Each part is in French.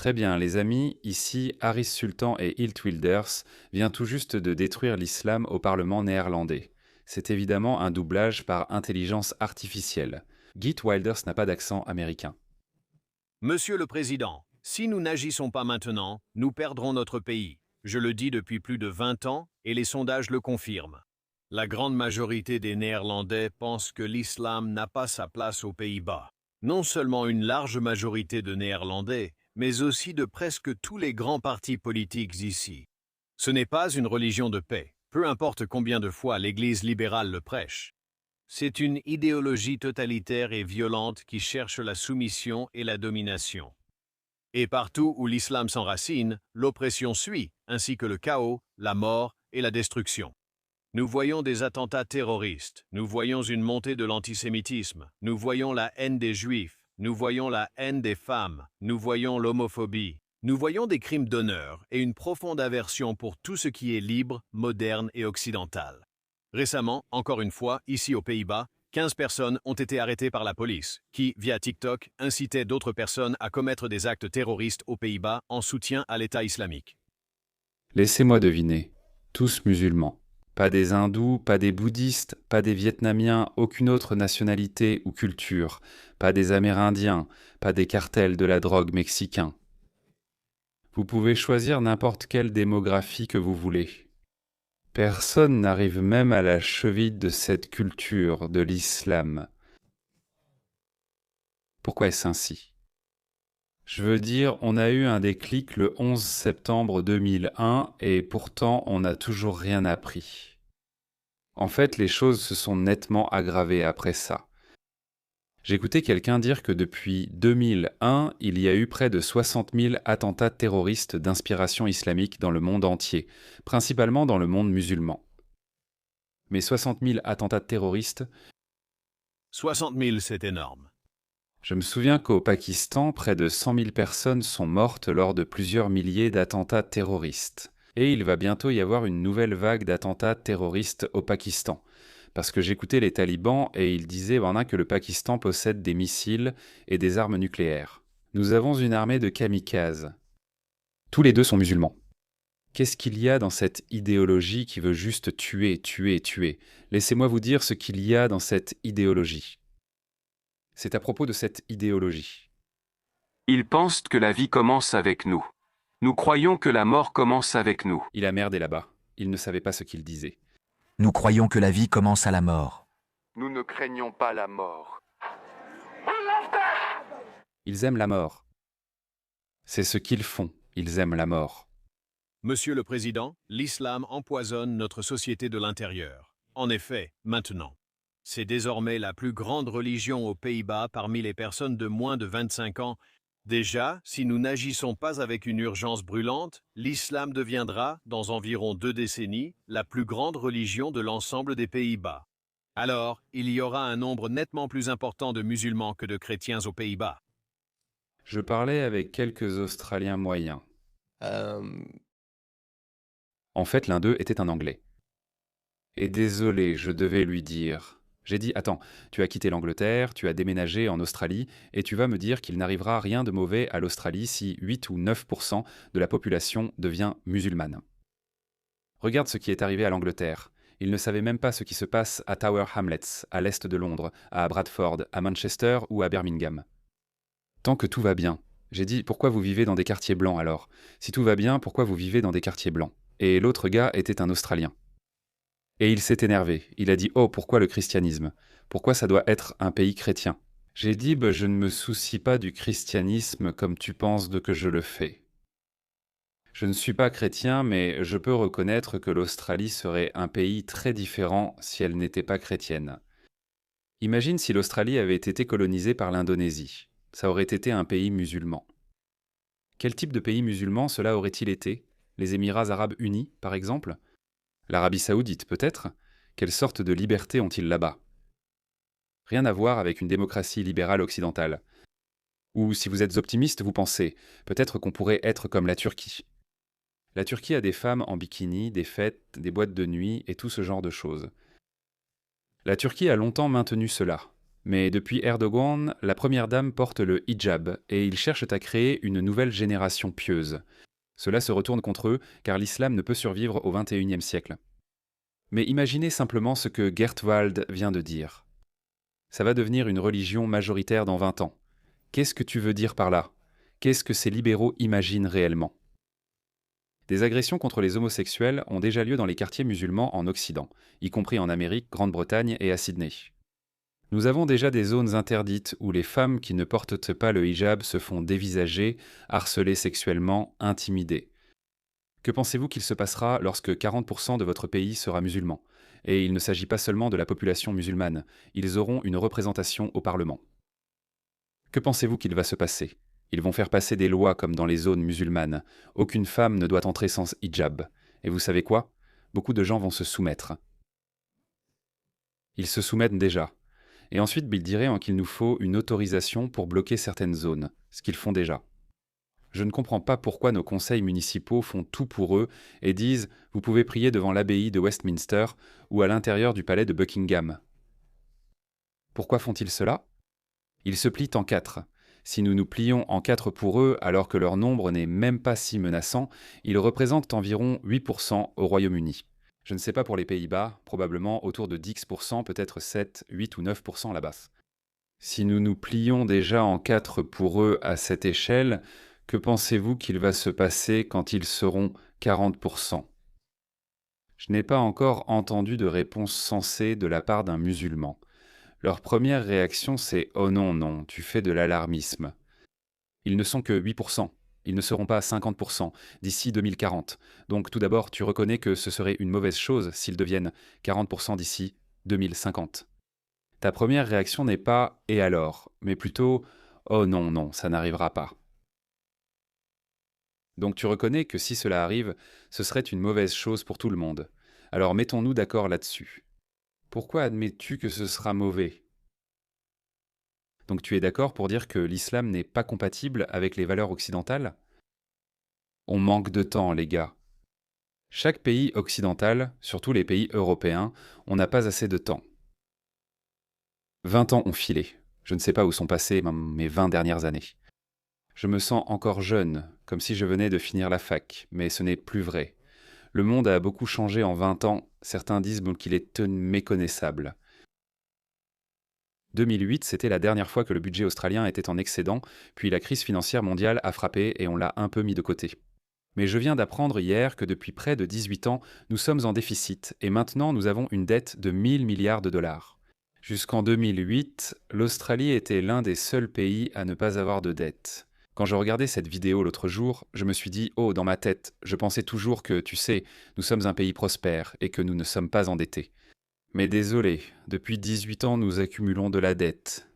Très bien, les amis, ici Harris Sultan et Hilt Wilders vient tout juste de détruire l'islam au Parlement néerlandais. C'est évidemment un doublage par intelligence artificielle. Geert Wilders n'a pas d'accent américain. Monsieur le Président, si nous n'agissons pas maintenant, nous perdrons notre pays. Je le dis depuis plus de 20 ans et les sondages le confirment. La grande majorité des Néerlandais pensent que l'islam n'a pas sa place aux Pays-Bas. Non seulement une large majorité de Néerlandais, mais aussi de presque tous les grands partis politiques ici. Ce n'est pas une religion de paix, peu importe combien de fois l'Église libérale le prêche. C'est une idéologie totalitaire et violente qui cherche la soumission et la domination. Et partout où l'islam s'enracine, l'oppression suit, ainsi que le chaos, la mort et la destruction. Nous voyons des attentats terroristes, nous voyons une montée de l'antisémitisme, nous voyons la haine des juifs, nous voyons la haine des femmes, nous voyons l'homophobie, nous voyons des crimes d'honneur et une profonde aversion pour tout ce qui est libre, moderne et occidental. Récemment, encore une fois, ici aux Pays-Bas, 15 personnes ont été arrêtées par la police, qui, via TikTok, incitaient d'autres personnes à commettre des actes terroristes aux Pays-Bas en soutien à l'État islamique. Laissez-moi deviner, tous musulmans. Pas des hindous, pas des bouddhistes, pas des vietnamiens, aucune autre nationalité ou culture, pas des amérindiens, pas des cartels de la drogue mexicains. Vous pouvez choisir n'importe quelle démographie que vous voulez. Personne n'arrive même à la cheville de cette culture, de l'islam. Pourquoi est-ce ainsi ? Je veux dire, on a eu un déclic le 11 septembre 2001 et pourtant on n'a toujours rien appris. En fait, les choses se sont nettement aggravées après ça. J'écoutais quelqu'un dire que depuis 2001, il y a eu près de 60 000 attentats terroristes d'inspiration islamique dans le monde entier, principalement dans le monde musulman. Mais 60 000 attentats terroristes, 60 000, c'est énorme. je me souviens qu'au Pakistan, près de 100 000 personnes sont mortes lors de plusieurs milliers d'attentats terroristes. Et il va bientôt y avoir une nouvelle vague d'attentats terroristes au Pakistan. Parce que j'écoutais les talibans et ils disaient que le Pakistan possède des missiles et des armes nucléaires. Nous avons une armée de kamikazes. Tous les deux sont musulmans. Qu'est-ce qu'il y a dans cette idéologie qui veut juste tuer, tuer, tuer ? Laissez-moi vous dire ce qu'il y a dans cette idéologie. C'est à propos de cette idéologie. Ils pensent que la vie commence avec nous. Nous croyons que la mort commence avec nous. Il a merdé là-bas. Il ne savait pas ce qu'il disait. Nous croyons que la vie commence à la mort. Nous ne craignons pas la mort. Ils aiment la mort. C'est ce qu'ils font. Ils aiment la mort. Monsieur le Président, l'islam empoisonne notre société de l'intérieur. En effet, maintenant. C'est désormais la plus grande religion aux Pays-Bas parmi les personnes de moins de 25 ans. Déjà, si nous n'agissons pas avec une urgence brûlante, l'islam deviendra, dans environ 2 décennies, la plus grande religion de l'ensemble des Pays-Bas. Alors, il y aura un nombre nettement plus important de musulmans que de chrétiens aux Pays-Bas. Je parlais avec quelques Australiens moyens. En fait, l'un d'eux était un Anglais. Et désolé, je devais lui dire. J'ai dit, attends, tu as quitté l'Angleterre, tu as déménagé en Australie, et tu vas me dire qu'il n'arrivera rien de mauvais à l'Australie si 8 ou 9% de la population devient musulmane. Regarde ce qui est arrivé à l'Angleterre. Ils ne savaient même pas ce qui se passe à Tower Hamlets, à l'est de Londres, à Bradford, à Manchester ou à Birmingham. Tant que tout va bien. J'ai dit, pourquoi vous vivez dans des quartiers blancs alors ? Si tout va bien, pourquoi vous vivez dans des quartiers blancs ? Et l'autre gars était un Australien. Et il s'est énervé. Il a dit « Oh, pourquoi le christianisme ? Pourquoi ça doit être un pays chrétien ?» J'ai dit « Je ne me soucie pas du christianisme comme tu penses de que je le fais. Je ne suis pas chrétien, mais je peux reconnaître que l'Australie serait un pays très différent si elle n'était pas chrétienne. Imagine si l'Australie avait été colonisée par l'Indonésie. Ça aurait été un pays musulman. Quel type de pays musulman cela aurait-il été ? Les Émirats arabes unis, par exemple ? L'Arabie saoudite, peut-être ? Quelle sorte de liberté ont-ils là-bas ? Rien à voir avec une démocratie libérale occidentale. Ou si vous êtes optimiste, vous pensez, peut-être qu'on pourrait être comme la Turquie. La Turquie a des femmes en bikini, des fêtes, des boîtes de nuit et tout ce genre de choses. La Turquie a longtemps maintenu cela. Mais depuis Erdogan, la première dame porte le hijab et ils cherchent à créer une nouvelle génération pieuse. Cela se retourne contre eux car l'islam ne peut survivre au XXIe siècle. Mais imaginez simplement ce que Geert Wald vient de dire. Ça va devenir une religion majoritaire dans 20 ans. Qu'est-ce que tu veux dire par là ? Qu'est-ce que ces libéraux imaginent réellement ? Des agressions contre les homosexuels ont déjà lieu dans les quartiers musulmans en Occident, y compris en Amérique, Grande-Bretagne et à Sydney. Nous avons déjà des zones interdites où les femmes qui ne portent pas le hijab se font dévisager, harceler sexuellement, intimider. Que pensez-vous qu'il se passera lorsque 40% de votre pays sera musulman ? Et il ne s'agit pas seulement de la population musulmane, ils auront une représentation au Parlement. Que pensez-vous qu'il va se passer ? Ils vont faire passer des lois comme dans les zones musulmanes. Aucune femme ne doit entrer sans hijab. Et vous savez quoi ? Beaucoup de gens vont se soumettre. Ils se soumettent déjà. Et ensuite, ils diraient qu'il nous faut une autorisation pour bloquer certaines zones, ce qu'ils font déjà. Je ne comprends pas pourquoi nos conseils municipaux font tout pour eux et disent « Vous pouvez prier devant l'abbaye de Westminster ou à l'intérieur du palais de Buckingham ». Pourquoi font-ils cela ? Ils se plient en 4. Si nous nous plions en 4 pour eux alors que leur nombre n'est même pas si menaçant, ils représentent environ 8% au Royaume-Uni. Je ne sais pas pour les Pays-Bas, probablement autour de 10%, peut-être 7, 8 ou 9% là-bas. Si nous nous plions déjà en 4 pour eux à cette échelle, que pensez-vous qu'il va se passer quand ils seront 40%? Je n'ai pas encore entendu de réponse sensée de la part d'un musulman. Leur première réaction, c'est « Oh non, non, tu fais de l'alarmisme ». Ils ne sont que 8%. Ils ne seront pas 50% d'ici 2040. Donc tout d'abord, tu reconnais que ce serait une mauvaise chose s'ils deviennent 40% d'ici 2050. Ta première réaction n'est pas « et alors ?», mais plutôt « oh non, non, ça n'arrivera pas ». Donc tu reconnais que si cela arrive, ce serait une mauvaise chose pour tout le monde. Alors mettons-nous d'accord là-dessus. Pourquoi admets-tu que ce sera mauvais ? Donc tu es d'accord pour dire que l'islam n'est pas compatible avec les valeurs occidentales ? On manque de temps, les gars. Chaque pays occidental, surtout les pays européens, on n'a pas assez de temps. 20 ans ont filé. Je ne sais pas où sont passées mes 20 dernières années. Je me sens encore jeune, comme si je venais de finir la fac, mais ce n'est plus vrai. Le monde a beaucoup changé en 20 ans, certains disent qu'il est méconnaissable. 2008, c'était la dernière fois que le budget australien était en excédent, puis la crise financière mondiale a frappé et on l'a un peu mis de côté. Mais je viens d'apprendre hier que depuis près de 18 ans, nous sommes en déficit et maintenant nous avons une dette de 1000 milliards de dollars. Jusqu'en 2008, l'Australie était l'un des seuls pays à ne pas avoir de dette. Quand je regardais cette vidéo l'autre jour, je me suis dit « Oh, dans ma tête, je pensais toujours que, tu sais, nous sommes un pays prospère et que nous ne sommes pas endettés. » Mais désolé, depuis 18 ans, nous accumulons de la dette.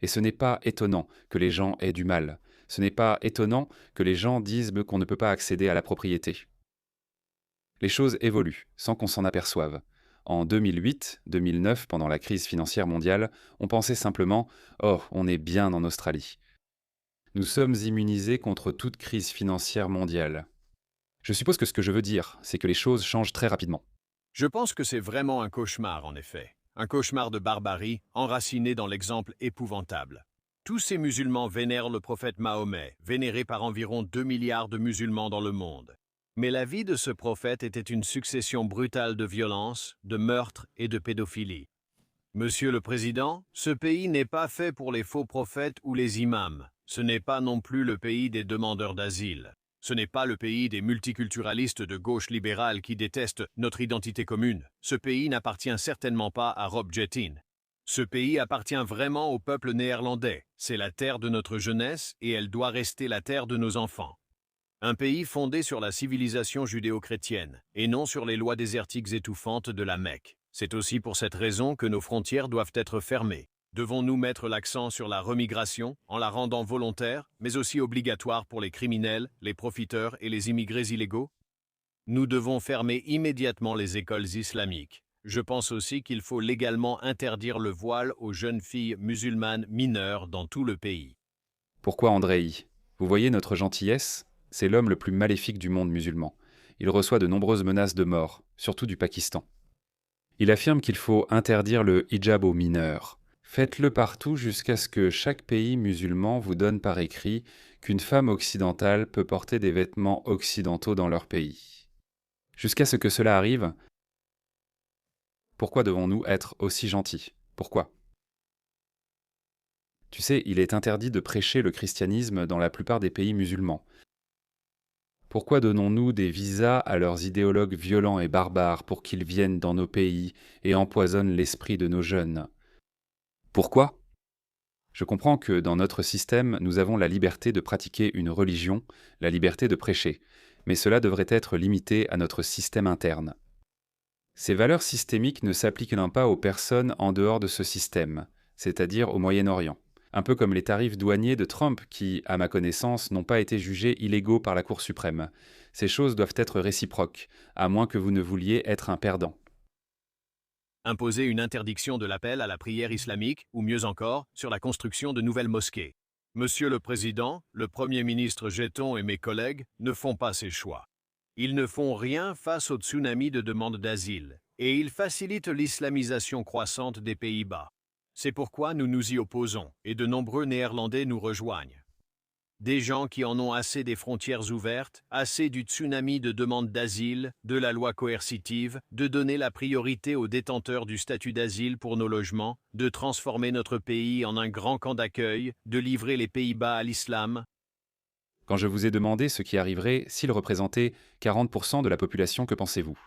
Et ce n'est pas étonnant que les gens aient du mal. Ce n'est pas étonnant que les gens disent qu'on ne peut pas accéder à la propriété. Les choses évoluent, sans qu'on s'en aperçoive. En 2008, 2009, pendant la crise financière mondiale, on pensait simplement « Oh, on est bien en Australie ». Nous sommes immunisés contre toute crise financière mondiale. Je suppose que ce que je veux dire, c'est que les choses changent très rapidement. Je pense que c'est vraiment un cauchemar, en effet. Un cauchemar de barbarie, enraciné dans l'exemple épouvantable. Tous ces musulmans vénèrent le prophète Mahomet, vénéré par environ 2 milliards de musulmans dans le monde. Mais la vie de ce prophète était une succession brutale de violences, de meurtres et de pédophilie. Monsieur le Président, ce pays n'est pas fait pour les faux prophètes ou les imams. Ce n'est pas non plus le pays des demandeurs d'asile. Ce n'est pas le pays des multiculturalistes de gauche libérale qui détestent notre identité commune. Ce pays n'appartient certainement pas à Rob Jettin. Ce pays appartient vraiment au peuple néerlandais. C'est la terre de notre jeunesse et elle doit rester la terre de nos enfants. Un pays fondé sur la civilisation judéo-chrétienne et non sur les lois désertiques étouffantes de la Mecque. C'est aussi pour cette raison que nos frontières doivent être fermées. Devons-nous mettre l'accent sur la remigration en la rendant volontaire, mais aussi obligatoire pour les criminels, les profiteurs et les immigrés illégaux? Nous devons fermer immédiatement les écoles islamiques. Je pense aussi qu'il faut légalement interdire le voile aux jeunes filles musulmanes mineures dans tout le pays. Pourquoi Andrei ? Vous voyez notre gentillesse ? C'est l'homme le plus maléfique du monde musulman. Il reçoit de nombreuses menaces de mort, surtout du Pakistan. Il affirme qu'il faut interdire le hijab aux mineurs. Faites-le partout jusqu'à ce que chaque pays musulman vous donne par écrit qu'une femme occidentale peut porter des vêtements occidentaux dans leur pays. Jusqu'à ce que cela arrive, pourquoi devons-nous être aussi gentils? Pourquoi? Tu sais, il est interdit de prêcher le christianisme dans la plupart des pays musulmans. Pourquoi donnons-nous des visas à leurs idéologues violents et barbares pour qu'ils viennent dans nos pays et empoisonnent l'esprit de nos jeunes? Pourquoi? Je comprends que dans notre système, nous avons la liberté de pratiquer une religion, la liberté de prêcher, mais cela devrait être limité à notre système interne. Ces valeurs systémiques ne s'appliquent pas aux personnes en dehors de ce système, c'est-à-dire au Moyen-Orient. Un peu comme les tarifs douaniers de Trump qui, à ma connaissance, n'ont pas été jugés illégaux par la Cour suprême. Ces choses doivent être réciproques, à moins que vous ne vouliez être un perdant. Imposer une interdiction de l'appel à la prière islamique, ou mieux encore, sur la construction de nouvelles mosquées. Monsieur le Président, le Premier ministre Jeton et mes collègues ne font pas ces choix. Ils ne font rien face au tsunami de demandes d'asile, et ils facilitent l'islamisation croissante des Pays-Bas. C'est pourquoi nous nous y opposons, et de nombreux Néerlandais nous rejoignent. Des gens qui en ont assez des frontières ouvertes, assez du tsunami de demandes d'asile, de la loi coercitive, de donner la priorité aux détenteurs du statut d'asile pour nos logements, de transformer notre pays en un grand camp d'accueil, de livrer les Pays-Bas à l'islam. Quand je vous ai demandé ce qui arriverait s'ils représentaient 40% de la population, que pensez-vous?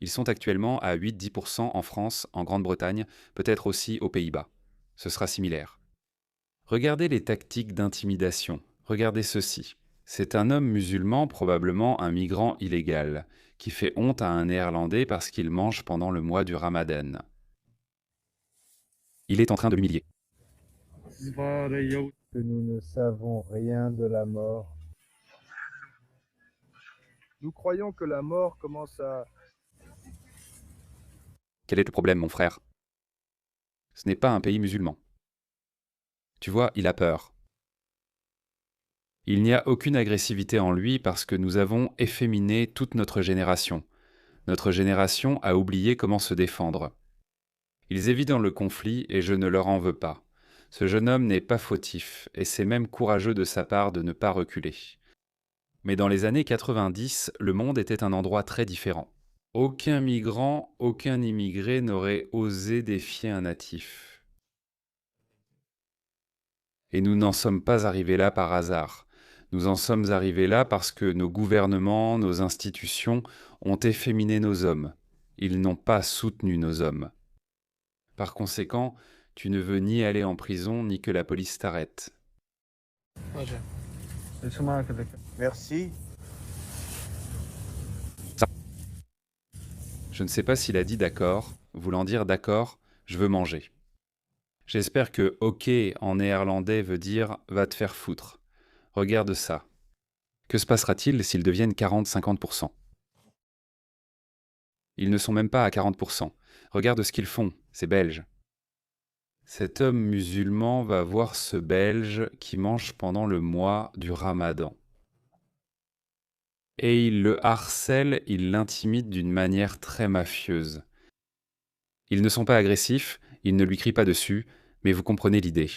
Ils sont actuellement à 8-10% en France, en Grande-Bretagne, peut-être aussi aux Pays-Bas. Ce sera similaire. Regardez les tactiques d'intimidation. Regardez ceci. C'est un homme musulman, probablement un migrant illégal, qui fait honte à un Néerlandais parce qu'il mange pendant le mois du Ramadan. Il est en train de l'humilier. Que nous ne savons rien de la mort. Nous croyons que la mort commence à... Quel est le problème, mon frère? Ce n'est pas un pays musulman. Tu vois, il a peur. Il n'y a aucune agressivité en lui parce que nous avons efféminé toute notre génération. Notre génération a oublié comment se défendre. Ils évitent dans le conflit et je ne leur en veux pas. Ce jeune homme n'est pas fautif et c'est même courageux de sa part de ne pas reculer. Mais dans les années 90, le monde était un endroit très différent. Aucun migrant, aucun immigré n'aurait osé défier un natif. Et nous n'en sommes pas arrivés là par hasard. Nous en sommes arrivés là parce que nos gouvernements, nos institutions ont efféminé nos hommes. Ils n'ont pas soutenu nos hommes. Par conséquent, tu ne veux ni aller en prison ni que la police t'arrête. Merci. Je ne sais pas s'il a dit d'accord, voulant dire d'accord, je veux manger. J'espère que OK en néerlandais veut dire va te faire foutre. Regarde ça. Que se passera-t-il s'ils deviennent 40-50%? Ils ne sont même pas à 40%. Regarde ce qu'ils font, ces Belges. Cet homme musulman va voir ce Belge qui mange pendant le mois du Ramadan. Et il le harcèle, il l'intimide d'une manière très mafieuse. Ils ne sont pas agressifs, ils ne lui crient pas dessus, mais vous comprenez l'idée.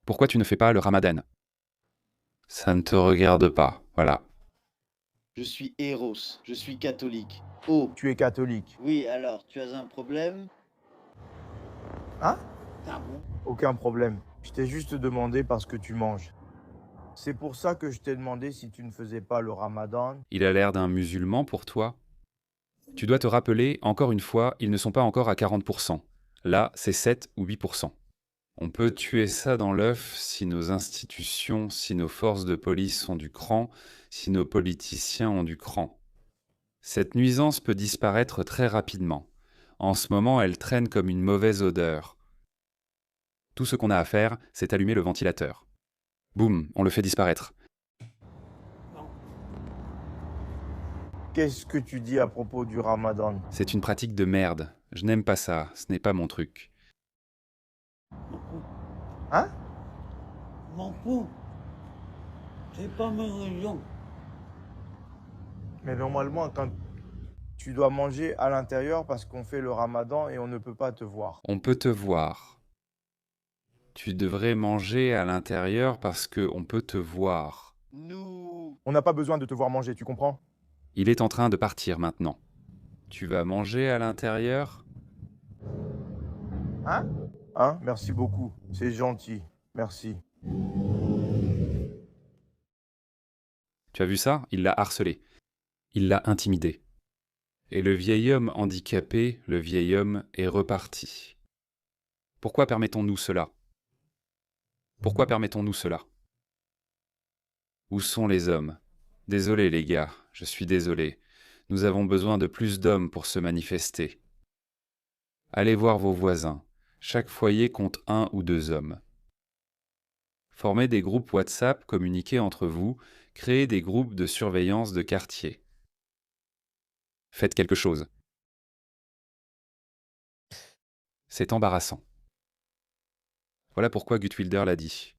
Pourquoi tu ne fais pas le Ramadan? Ça ne te regarde pas, voilà. Je suis Eros, je suis catholique. Oh, Tu es catholique. oui, alors, tu as un problème? Hein? Ah bon? Aucun problème. Je t'ai juste demandé parce que tu manges. C'est pour ça que je t'ai demandé si tu ne faisais pas le ramadan. Il a l'air d'un musulman pour toi. Tu dois te rappeler, encore une fois, ils ne sont pas encore à 40%. Là, c'est 7 ou 8%. On peut tuer ça dans l'œuf si nos institutions, si nos forces de police ont du cran, si nos politiciens ont du cran. Cette nuisance peut disparaître très rapidement. En ce moment, elle traîne comme une mauvaise odeur. Tout ce qu'on a à faire, c'est allumer le ventilateur. Boum, on le fait disparaître. Qu'est-ce que tu dis à propos du ramadan? C'est une pratique de merde. Je n'aime pas ça, ce n'est pas mon truc. Hein? M'en fous. C'est pas ma religion. Mais normalement, quand Tu dois manger à l'intérieur parce qu'on fait le ramadan et on ne peut pas te voir. On peut te voir. Tu devrais manger à l'intérieur parce que on peut te voir. Nous... On n'a pas besoin de te voir manger, tu comprends? Il est en train de partir maintenant. Tu vas manger à l'intérieur? Hein? Hein? Merci beaucoup. C'est gentil. Merci. Tu as vu ça? Il l'a harcelé. Il l'a intimidé. Et le vieil homme handicapé, le vieil homme, est reparti. Pourquoi permettons-nous cela? Pourquoi permettons-nous cela? Où sont les hommes? Désolé les gars, je suis désolé. Nous avons besoin de plus d'hommes pour se manifester. Allez voir vos voisins. Chaque foyer compte 1 ou 2 hommes. Formez des groupes WhatsApp, communiquez entre vous, créez des groupes de surveillance de quartier. Faites quelque chose. C'est embarrassant. Voilà pourquoi Guttwilder l'a dit.